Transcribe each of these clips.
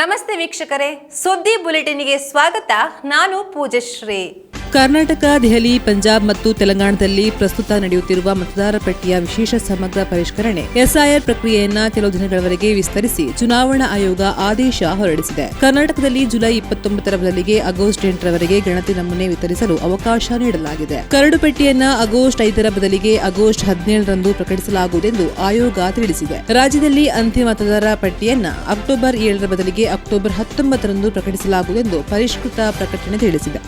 ನಮಸ್ತೆ ವೀಕ್ಷಕರೇ, ಸುದ್ದಿ ಬುಲೆಟಿನ್ಗೆ ಸ್ವಾಗತ. ನಾನು ಪೂಜಶ್ರೀ. ಕರ್ನಾಟಕ, ದೆಹಲಿ, ಪಂಜಾಬ್ ಮತ್ತು ತೆಲಂಗಾಣದಲ್ಲಿ ಪ್ರಸ್ತುತ ನಡೆಯುತ್ತಿರುವ ಮತದಾರ ಪಟ್ಟಿಯ ವಿಶೇಷ ಸಮಗ್ರ ಪರಿಷ್ಕರಣೆ ಎಸ್ಐಆರ್ ಪ್ರಕ್ರಿಯೆಯನ್ನ ಕೆಲವು ದಿನಗಳವರೆಗೆ ವಿಸ್ತರಿಸಿ ಚುನಾವಣಾ ಆಯೋಗ ಆದೇಶ ಹೊರಡಿಸಿದೆ. ಕರ್ನಾಟಕದಲ್ಲಿ ಜುಲೈ 29ರ ಬದಲಿಗೆ ಆಗಸ್ಟ್ 8ರವರೆಗೆ ಗಣತಿ ನಮೂನೆ ವಿತರಿಸಲು ಅವಕಾಶ ನೀಡಲಾಗಿದೆ. ಕರಡು ಪಟ್ಟಿಯನ್ನ ಆಗಸ್ಟ್ 5ರ ಬದಲಿಗೆ ಆಗಸ್ಟ್ 17ರಂದು ಪ್ರಕಟಿಸಲಾಗುವುದೆಂದು ಆಯೋಗ ತಿಳಿಸಿದೆ. ರಾಜ್ಯದಲ್ಲಿ ಅಂತಿಮ ಮತದಾರ ಪಟ್ಟಿಯನ್ನ ಅಕ್ಟೋಬರ್ 7ರ ಬದಲಿಗೆ ಅಕ್ಟೋಬರ್ 19ರಂದು ಪ್ರಕಟಿಸಲಾಗುವುದೆಂದು ಪರಿಷ್ಕೃತ ಪ್ರಕಟಣೆ ತಿಳಿಸಿದೆ.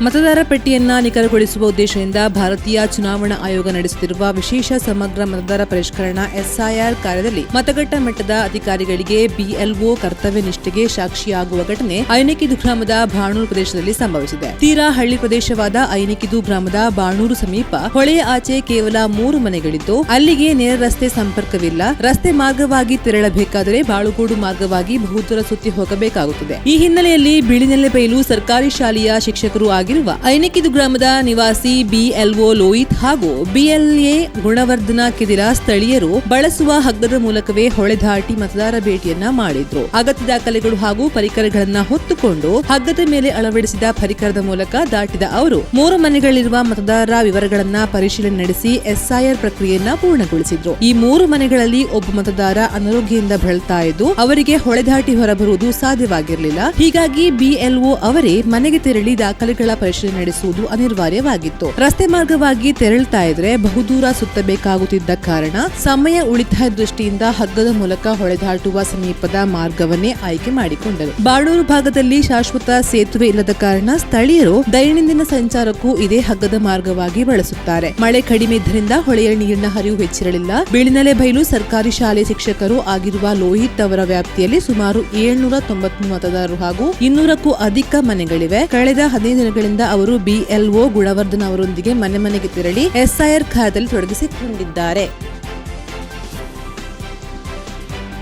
ಮತದಾರ ಪಟ್ಟಿಯನ್ನ ನಿಖರಗೊಳಿಸುವ ಉದ್ದೇಶದಿಂದ ಭಾರತೀಯ ಚುನಾವಣಾ ಆಯೋಗ ನಡೆಸುತ್ತಿರುವ ವಿಶೇಷ ಸಮಗ್ರ ಮತದಾರ ಪರಿಷ್ಕರಣಾ ಎಸ್ಐಆರ್ ಕಾರ್ಯದಲ್ಲಿ ಮತಗಟ್ಟ ಮಟ್ಟದ ಅಧಿಕಾರಿಗಳಿಗೆ ಬಿಎಲ್ಒ ಕರ್ತವ್ಯ ನಿಷ್ಠೆಗೆ ಸಾಕ್ಷಿಯಾಗುವ ಘಟನೆ ಐನಿಕಿದು ಗ್ರಾಮದ ಬಾಣೂರು ಪ್ರದೇಶದಲ್ಲಿ ಸಂಭವಿಸಿದೆ. ತೀರಾ ಹಳ್ಳಿ ಪ್ರದೇಶವಾದ ಐನಿಕಿದು ಗ್ರಾಮದ ಬಾಣೂರು ಸಮೀಪ ಹೊಳೆಯ ಆಚೆ ಕೇವಲ 3 ಮನೆಗಳಿದ್ದು ಅಲ್ಲಿಗೆ ನೇರ ರಸ್ತೆ ಸಂಪರ್ಕವಿಲ್ಲ. ರಸ್ತೆ ಮಾರ್ಗವಾಗಿ ತೆರಳಬೇಕಾದರೆ ಬಾಳುಗೋಡು ಮಾರ್ಗವಾಗಿ ಬಹುದೂರ ಸುತ್ತಿ ಹೋಗಬೇಕಾಗುತ್ತದೆ. ಈ ಹಿನ್ನೆಲೆಯಲ್ಲಿ ಬಿಳಿನೆಲೆಬೈಲು ಸರ್ಕಾರಿ ಶಾಲೆಯ ಶಿಕ್ಷಕರು ಆಗಿರುವ ಐನಿಕಿದು ಗ್ರಾಮದ ನಿವಾಸಿ ಬಿಎಲ್ಒ ಲೋಹಿತ್ ಹಾಗೂ ಬಿಎಲ್ಎ ಗುಣವರ್ಧನ ಕೆದಿರ ಸ್ಥಳೀಯರು ಬಳಸುವ ಹಗ್ಗದ ಮೂಲಕವೇ ಹೊಳೆ ದಾಟಿ ಮತದಾರ ಭೇಟಿಯನ್ನ ಮಾಡಿದ್ರು. ಅಗತ್ಯ ದಾಖಲೆಗಳು ಹಾಗೂ ಪರಿಕರಗಳನ್ನ ಹೊತ್ತುಕೊಂಡು ಹಗ್ಗದ ಮೇಲೆ ಅಳವಡಿಸಿದ ಪರಿಕರದ ಮೂಲಕ ದಾಟಿದ ಅವರು 3 ಮನೆಗಳಿರುವ ಮತದಾರರ ವಿವರಗಳನ್ನ ಪರಿಶೀಲನೆ ನಡೆಸಿ ಎಸ್ಐಆರ್ ಪ್ರಕ್ರಿಯೆಯನ್ನ ಪೂರ್ಣಗೊಳಿಸಿದ್ರು. ಈ 3 ಮನೆಗಳಲ್ಲಿ ಒಬ್ಬ ಮತದಾರ ಅನಾರೋಗ್ಯದಿಂದ ಬಳಲ್ತಾ ಇದ್ದು ಅವರಿಗೆ ಹೊಳೆ ದಾಟಿ ಹೊರಬರುವುದು ಸಾಧ್ಯವಾಗಿರಲಿಲ್ಲ. ಹೀಗಾಗಿ ಬಿಎಲ್ಒ ಅವರೇ ಮನೆಗೆ ತೆರಳಿ ದಾಖಲೆಗಳ ಪರಿಶೀಲನೆ ನಡೆಸುವುದು ಅನಿವಾರ್ಯವಾಗಿತ್ತು. ರಸ್ತೆ ಮಾರ್ಗವಾಗಿ ತೆರಳುತ್ತಾ ಇದ್ರೆ ಬಹುದೂರ ಸುತ್ತಬೇಕಾಗುತ್ತಿದ್ದ ಕಾರಣ ಸಮಯ ಉಳಿತಾಯ ದೃಷ್ಟಿಯಿಂದ ಹಗ್ಗದ ಮೂಲಕ ಹೊಳೆದಾಟುವ ಸಮೀಪದ ಮಾರ್ಗವನ್ನೇ ಆಯ್ಕೆ ಮಾಡಿಕೊಂಡರು. ಬಾಣೂರು ಭಾಗದಲ್ಲಿ ಶಾಶ್ವತ ಸೇತುವೆ ಇಲ್ಲದ ಕಾರಣ ಸ್ಥಳೀಯರು ದೈನಂದಿನ ಸಂಚಾರಕ್ಕೂ ಇದೇ ಹಗ್ಗದ ಮಾರ್ಗವಾಗಿ ಬಳಸುತ್ತಾರೆ. ಮಳೆ ಕಡಿಮೆ ಇದ್ದರಿಂದ ಹೊಳೆಯ ನೀರಿನ ಹರಿವು ಹೆಚ್ಚಿರಲಿಲ್ಲ. ಬಿಳಿನೆಲೆಬೈಲು ಸರ್ಕಾರಿ ಶಾಲೆ ಶಿಕ್ಷಕರು ಆಗಿರುವ ಲೋಹಿತ್ ಅವರ ವ್ಯಾಪ್ತಿಯಲ್ಲಿ ಸುಮಾರು 793 ಮತದಾರರು ಹಾಗೂ 200ಕ್ಕೂ ಅಧಿಕ ಮನೆಗಳಿವೆ. ಕಳೆದ 15 ದಿನಗಳಿಂದ ಅವರು ಬಿಎಲ್ಒ ಗುಣವರ್ಧನ್ ಅವರೊಂದಿಗೆ ಮನೆಗೆ ತೆರಳಿ ಎಸ್ಐಆರ್ ಕಾರ್ಯದಲ್ಲಿ ತೊಡಗಿಸಿಕೊಂಡಿದ್ದಾರೆ.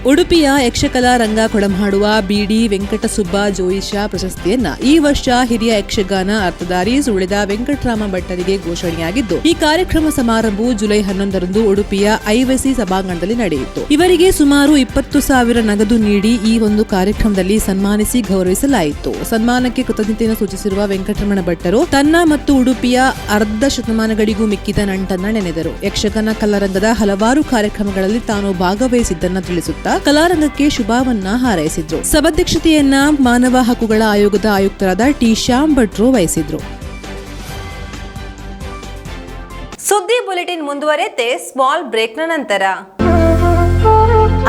ಉಡುಪಿಯ ಯಕ್ಷಕಲಾ ರಂಗ ಕೊಡಮಾಡುವ ಬಿಡಿ ವೆಂಕಟಸುಬ್ಬ ಜೋಯಿಷ ಪ್ರಶಸ್ತಿಯನ್ನ ಈ ವರ್ಷ ಹಿರಿಯ ಯಕ್ಷಗಾನ ಅರ್ಥಧಾರಿ ಸುಳಿದ ವೆಂಕಟರಾಮ ಭಟ್ಟರಿಗೆ ಘೋಷಣೆಯಾಗಿದ್ದು, ಈ ಕಾರ್ಯಕ್ರಮ ಸಮಾರಂಭವು ಜುಲೈ 11ರಂದು ಉಡುಪಿಯ ಐವಸಿ ಸಭಾಂಗಣದಲ್ಲಿ ನಡೆಯಿತು. ಇವರಿಗೆ ಸುಮಾರು 20,000 ನಗದು ನೀಡಿ ಈ ಒಂದು ಕಾರ್ಯಕ್ರಮದಲ್ಲಿ ಸನ್ಮಾನಿಸಿ ಗೌರವಿಸಲಾಯಿತು. ಸನ್ಮಾನಕ್ಕೆ ಕೃತಜ್ಞತೆಯನ್ನು ಸೂಚಿಸಿರುವ ವೆಂಕಟರಮಣ ಭಟ್ಟರು ತನ್ನ ಮತ್ತು ಉಡುಪಿಯ ಅರ್ಧ ಶತಮಾನಗಳಿಗೂ ಮಿಕ್ಕಿದ ನಂಟನ್ನ ನೆನೆದರು. ಯಕ್ಷಗಾನ ಕಲಾರಂಗದ ಹಲವಾರು ಕಾರ್ಯಕ್ರಮಗಳಲ್ಲಿ ತಾನು ಭಾಗವಹಿಸಿದ್ದನ್ನ ತಿಳಿಸುತ್ತಾ ಕಲಾರಂಗಕ್ಕೆ ಶುಭವನ್ನ ಹಾರೈಸಿದ್ರು. ಸಭಾಧ್ಯಕ್ಷತೆಯನ್ನ ಮಾನವ ಹಕ್ಕುಗಳ ಆಯೋಗದ ಆಯುಕ್ತರಾದ ಟಿ ಶ್ಯಾಮ್ ಭಟ್ರು ವಹಿಸಿದ್ರು. ಸುದ್ದಿ ಬುಲೆಟಿನ್ ಮುಂದುವರೆತೆ ಸ್ಮಾಲ್ ಬ್ರೇಕ್ ನಂತರ.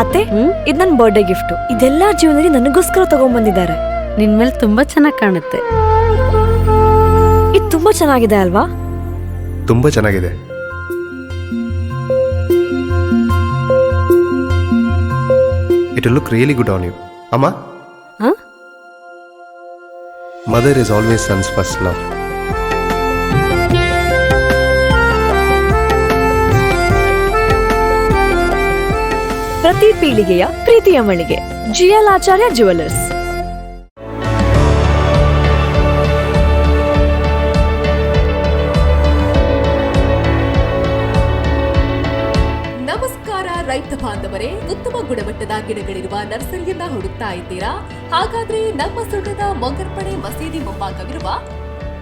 ಅತ್ತೆ, ಇದು ನನ್ನ ಬರ್ಡೇ ಗಿಫ್ಟ್. ಇದೆಲ್ಲ ಜೀವನದಲ್ಲಿ ನನಗೋಸ್ಕರ ತಗೊಂಡ್ಬಂದಿದ್ದಾರೆ. ನಿನ್ ಮೇಲೆ ತುಂಬಾ ಚೆನ್ನಾಗಿ ಕಾಣುತ್ತೆ. ಇದು ತುಂಬಾ ಚೆನ್ನಾಗಿದೆ ಅಲ್ವಾ? ತುಂಬಾ ಚೆನ್ನಾಗಿದೆ. It will look really good on you. Amma? Huh? Mother is always son's first love. ಪ್ರತಿ ಪೀಳಿಗೆಯ ಪ್ರೀತಿಯ ಮಳಿಗೆ ಜಿಎಲ್ ಆಚಾರ್ಯ ಜ್ಯುವೆಲರ್ಸ್. ರೈತ ಬಾಂಧವರೇ, ಉತ್ತಮ ಗುಣಮಟ್ಟದ ಗಿಡಗಳಿರುವ ನರ್ಸರಿಯನ್ನ ಹುಡುಕ್ತಾ ಇದ್ದೀರಾ? ಹಾಗಾದ್ರೆ ನಮ್ಮ ಸುಳ್ಳದ ಮೊಗರ್ಪಣೆ ಮಸೀದಿ ಮುಂಭಾಗವಿರುವ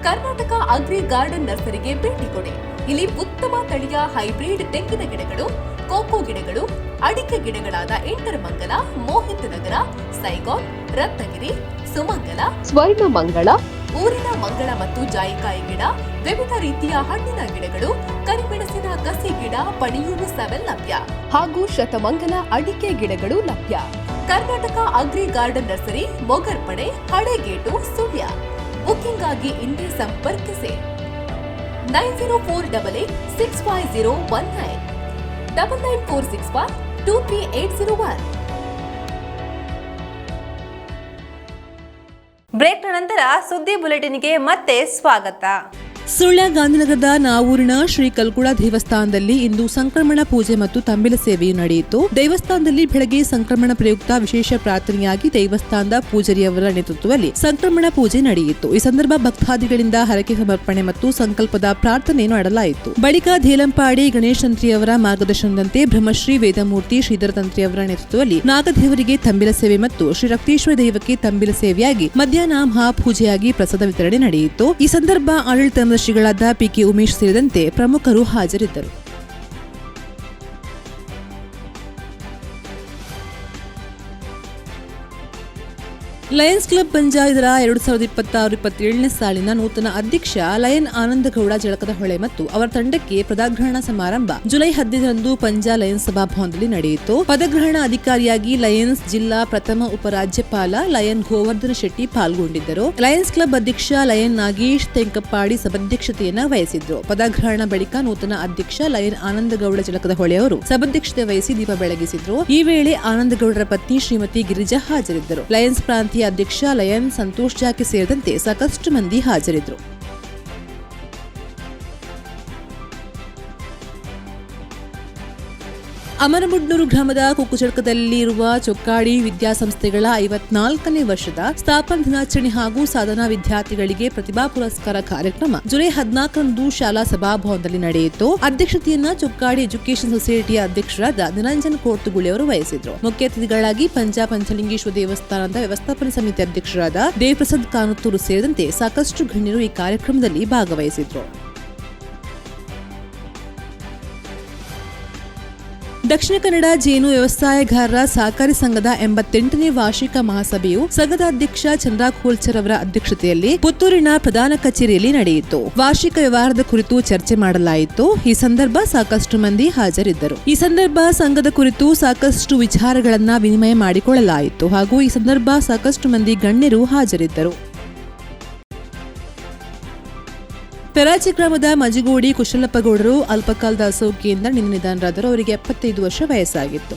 ಕರ್ನಾಟಕ ಅಗ್ರಿ ಗಾರ್ಡನ್ ನರ್ಸರಿಗೆ ಭೇಟಿ ಕೊಡಿ. ಇಲ್ಲಿ ಉತ್ತಮ ತಳಿಯ ಹೈಬ್ರಿಡ್ ತೆಂಗಿನ ಗಿಡಗಳು, ಕೋಕೋ ಗಿಡಗಳು, ಅಡಿಕೆ ಗಿಡಗಳಾದ ಎಂಟರಮಂಗಲ, ಮೋಹಿತ್ ನಗರ, ಸೈಗಾನ್, ರತ್ನಗಿರಿ, ಸುಮಂಗಲ, ಸ್ವರ್ಣಮಂಗಳ, ಊರಿನ ಮಂಗಳ ಮತ್ತು ಜಾಯಿಕಾಯಿ ಗಿಡ, ವಿವಿಧ ರೀತಿಯ ಹಣ್ಣಿನ ಗಿಡಗಳು, ಕರಿಮೆಣಸಿನ ಕಸಿ ಗಿಡ, ಪಣಿಯೂರು 7 ಲಭ್ಯ ಹಾಗೂ ಶತಮಂಗಲ ಅಡಿಕೆ ಗಿಡಗಳು ಲಭ್ಯ. Karnataka agri garden nursery, Mogarpane, Halegate, Sullia. Booking ಆಗಿ ಇಂದೇ ಸಂಪರ್ಕಿಸಿ 9048865019 9946523801. ಬ್ರೇಕ್ ನಂತರ ಸುದ್ದಿ ಬುಲೆಟಿನ್ಗೆ ಮತ್ತೆ ಸ್ವಾಗತ. ಸುಳ್ಯ ಗಾಂಧಿನಗರದ ನಾವೂರಿನ ಶ್ರೀ ಕಲ್ಕುಳ ದೇವಸ್ಥಾನದಲ್ಲಿ ಇಂದು ಸಂಕ್ರಮಣ ಪೂಜೆ ಮತ್ತು ತಂಬಿಲ ಸೇವೆಯು ನಡೆಯಿತು. ದೇವಸ್ಥಾನದಲ್ಲಿ ಬೆಳಗ್ಗೆ ಸಂಕ್ರಮಣ ಪ್ರಯುಕ್ತ ವಿಶೇಷ ಪ್ರಾರ್ಥನೆಯಾಗಿ ದೇವಸ್ಥಾನದ ಪೂಜಾರಿಯವರ ನೇತೃತ್ವದಲ್ಲಿ ಸಂಕ್ರಮಣ ಪೂಜೆ ನಡೆಯಿತು. ಈ ಸಂದರ್ಭ ಭಕ್ತಾದಿಗಳಿಂದ ಹರಕೆ ಸಮರ್ಪಣೆ ಮತ್ತು ಸಂಕಲ್ಪದ ಪ್ರಾರ್ಥನೆ ಮಾಡಲಾಯಿತು. ಬಳಿಕ ಧೇಲಂಪಾಡಿ ಗಣೇಶ್ ತಂತ್ರಿಯವರ ಮಾರ್ಗದರ್ಶನದಂತೆ ಬ್ರಹ್ಮಶ್ರೀ ವೇದಮೂರ್ತಿ ಶ್ರೀಧರ ತಂತ್ರಿಯವರ ನೇತೃತ್ವದಲ್ಲಿ ನಾಗದೇವರಿಗೆ ತಂಬಿಲ ಸೇವೆ ಮತ್ತು ಶ್ರೀ ರಕ್ತೇಶ್ವರ ದೈವಕ್ಕೆ ತಂಬಿಲ ಸೇವೆಯಾಗಿ ಮಧ್ಯಾಹ್ನ ಮಹಾಪೂಜೆಯಾಗಿ ಪ್ರಸಾದ ವಿತರಣೆ ನಡೆಯಿತು. ಈ ಸಂದರ್ಭ ಆಡಳಿತ ಶ್ರೀಗಳಾದ ಪಿಕೆ ಉಮೇಶ್ ಸೇರಿದಂತೆ ಪ್ರಮುಖರು ಹಾಜರಿದ್ದರು. ಲಯನ್ಸ್ ಕ್ಲಬ್ ಬಂಜಾರ್ ಇದರ 2026-27ನೇ ಸಾಲಿನ ನೂತನ ಅಧ್ಯಕ್ಷ ಲಯನ್ ಆನಂದಗೌಡ ಜಳಕದಹೊಳೆ ಮತ್ತು ಅವರ ತಂಡಕ್ಕೆ ಪದಗ್ರಹಣ ಸಮಾರಂಭ ಜುಲೈ 15ರಂದು ಪಂಜಾ ಲಯನ್ಸ್ ಸಭಾಭವನದಲ್ಲಿ ನಡೆಯಿತು. ಪದಗ್ರಹಣ ಅಧಿಕಾರಿಯಾಗಿ ಲಯನ್ಸ್ ಜಿಲ್ಲಾ ಪ್ರಥಮ ಉಪರಾಜ್ಯಪಾಲ ಲಯನ್ ಗೋವರ್ಧನ ಶೆಟ್ಟಿ ಪಾಲ್ಗೊಂಡಿದ್ದರು. ಲಯನ್ಸ್ ಕ್ಲಬ್ ಅಧ್ಯಕ್ಷ ಲಯನ್ ನಾಗೇಶ್ ತೆಂಕಪ್ಪಾಡಿ ಸಭಾಧ್ಯಕ್ಷತೆಯನ್ನು ವಹಿಸಿದ್ರು. ಪದಗ್ರಹಣ ಬಳಿಕ ನೂತನ ಅಧ್ಯಕ್ಷ ಲಯನ್ ಆನಂದಗೌಡ ಜಳಕದಹೊಳೆ ಅವರು ಸಭಾಧ್ಯಕ್ಷತೆ ವಹಿಸಿ ದೀಪ ಬೆಳಗಿಸಿದ್ರು. ಈ ವೇಳೆ ಆನಂದಗೌಡರ ಪತ್ನಿ ಶ್ರೀಮತಿ ಗಿರಿಜಾ ಹಾಜರಿದ್ದರು. ಲಯನ್ಸ್ ಪ್ರಾಂತೀಯ ಅಧ್ಯಕ್ಷ ಲಯನ್ ಸಂತೋಷ್ ಜಾಕಿ ಸೇರಿದಂತೆ ಸಾಕಷ್ಟು ಮಂದಿ ಹಾಜರಿದ್ದರು. ಅಮರಮುಡ್ನೂರು ಗ್ರಾಮದ ಕುಕ್ಕುಚಡ್ಕದಲ್ಲಿರುವ ಚೊಕ್ಕಾಡಿ ವಿದ್ಯಾಸಂಸ್ಥೆಗಳ 54ನೇ ವರ್ಷದ ಸ್ಥಾಪನಾ ದಿನಾಚರಣೆ ಹಾಗೂ ಸಾಧನಾ ವಿದ್ಯಾರ್ಥಿಗಳಿಗೆ ಪ್ರತಿಭಾ ಪುರಸ್ಕಾರ ಕಾರ್ಯಕ್ರಮ ಜುಲೈ 14ರಂದು ಶಾಲಾ ಸಭಾಭವನದಲ್ಲಿ ನಡೆಯಿತು. ಅಧ್ಯಕ್ಷತೆಯನ್ನ ಚೊಕ್ಕಾಡಿ ಎಜುಕೇಷನ್ ಸೊಸೈಟಿಯ ಅಧ್ಯಕ್ಷರಾದ ನಿರಂಜನ್ ಕೋರ್ತುಗುಳಿ ಅವರು ವಹಿಸಿದ್ರು. ಮುಖ್ಯ ಅತಿಥಿಗಳಾಗಿ ಪಂಜಾ ಪಂಚಲಿಂಗೇಶ್ವರ ದೇವಸ್ಥಾನದ ವ್ಯವಸ್ಥಾಪನಾ ಸಮಿತಿ ಅಧ್ಯಕ್ಷರಾದ ದೇವಪ್ರಸಾದ್ ಕಾನುತ್ತೂರು ಸೇರಿದಂತೆ ಸಾಕಷ್ಟು ಗಣ್ಯರು ಈ ಕಾರ್ಯಕ್ರಮದಲ್ಲಿ ಭಾಗವಹಿಸಿದ್ರು. ದಕ್ಷಿಣ ಕನ್ನಡ ಜೇನು ವ್ಯವಸಾಯಗಾರರ ಸಹಕಾರಿ ಸಂಘದ 88ನೇ ವಾರ್ಷಿಕ ಮಹಾಸಭೆಯು ಸಂಘದ ಅಧ್ಯಕ್ಷ ಚಂದ್ರ ಖೋಲ್ಚರ್ ಅವರ ಅಧ್ಯಕ್ಷತೆಯಲ್ಲಿ ಪುತ್ತೂರಿನ ಪ್ರಧಾನ ಕಚೇರಿಯಲ್ಲಿ ನಡೆಯಿತು. ವಾರ್ಷಿಕ ವ್ಯವಹಾರದ ಕುರಿತು ಚರ್ಚೆ ಮಾಡಲಾಯಿತು. ಈ ಸಂದರ್ಭ ಸಾಕಷ್ಟು ಮಂದಿ ಹಾಜರಿದ್ದರು. ಈ ಸಂದರ್ಭ ಸಂಘದ ಕುರಿತು ಸಾಕಷ್ಟು ವಿಚಾರಗಳನ್ನ ವಿನಿಮಯ ಮಾಡಿಕೊಳ್ಳಲಾಯಿತು ಹಾಗೂ ಈ ಸಂದರ್ಭ ಸಾಕಷ್ಟು ಮಂದಿ ಗಣ್ಯರು ಹಾಜರಿದ್ದರು. ಪೆರಾಚಿ ಗ್ರಾಮದ ಮಜಿಗೋಡಿ ಕುಶಲಪ್ಪಗೌಡರು ಅಲ್ಪಕಾಲದ ಅಸೌಖ್ಯದಿಂದ ನಿನ್ನೆ ನಿಧನರಾದರು. ಅವರಿಗೆ 75 ವರ್ಷ ವಯಸ್ಸಾಗಿತ್ತು.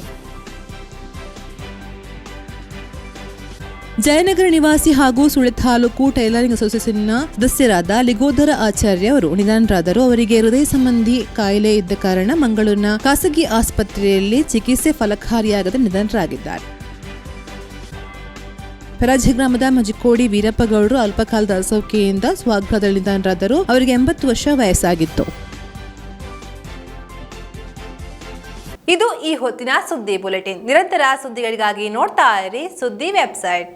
ಜಯನಗರ ನಿವಾಸಿ ಹಾಗೂ ಸುಳ್ಯ ತಾಲೂಕು ಟೈಲರಿಂಗ್ ಅಸೋಸಿಯೇಷನ್ನ ಸದಸ್ಯರಾದ ಲಿಗೋಧರ ಆಚಾರ್ಯ ಅವರು ನಿಧನರಾದರು. ಅವರಿಗೆ ಹೃದಯ ಸಂಬಂಧಿ ಕಾಯಿಲೆ ಇದ್ದ ಕಾರಣ ಮಂಗಳೂರಿನ ಖಾಸಗಿ ಆಸ್ಪತ್ರೆಯಲ್ಲಿ ಚಿಕಿತ್ಸೆ ಫಲಕಾರಿಯಾಗದೆ ನಿಧನರಾಗಿದ್ದಾರೆ. ಪೆರಾಜಿ ಗ್ರಾಮದ ಮಜಿಕೋಡಿ ವೀರಪ್ಪಗೌಡರು ಅಲ್ಪಕಾಲದ ಅಸೌಖ್ಯದಿಂದ ಸ್ವಗೃಹದಲ್ಲಿ ನಿಧನರಾದರು. ಅವರಿಗೆ 80 ವರ್ಷ ವಯಸ್ಸಾಗಿತ್ತು. ಇದು ಈ ಹೊತ್ತಿನ ಸುದ್ದಿ ಬುಲೆಟಿನ್. ನಿರಂತರ ಸುದ್ದಿಗಳಿಗಾಗಿ ನೋಡ್ತಾ ಇರಿ ಸುದ್ದಿ ವೆಬ್ಸೈಟ್.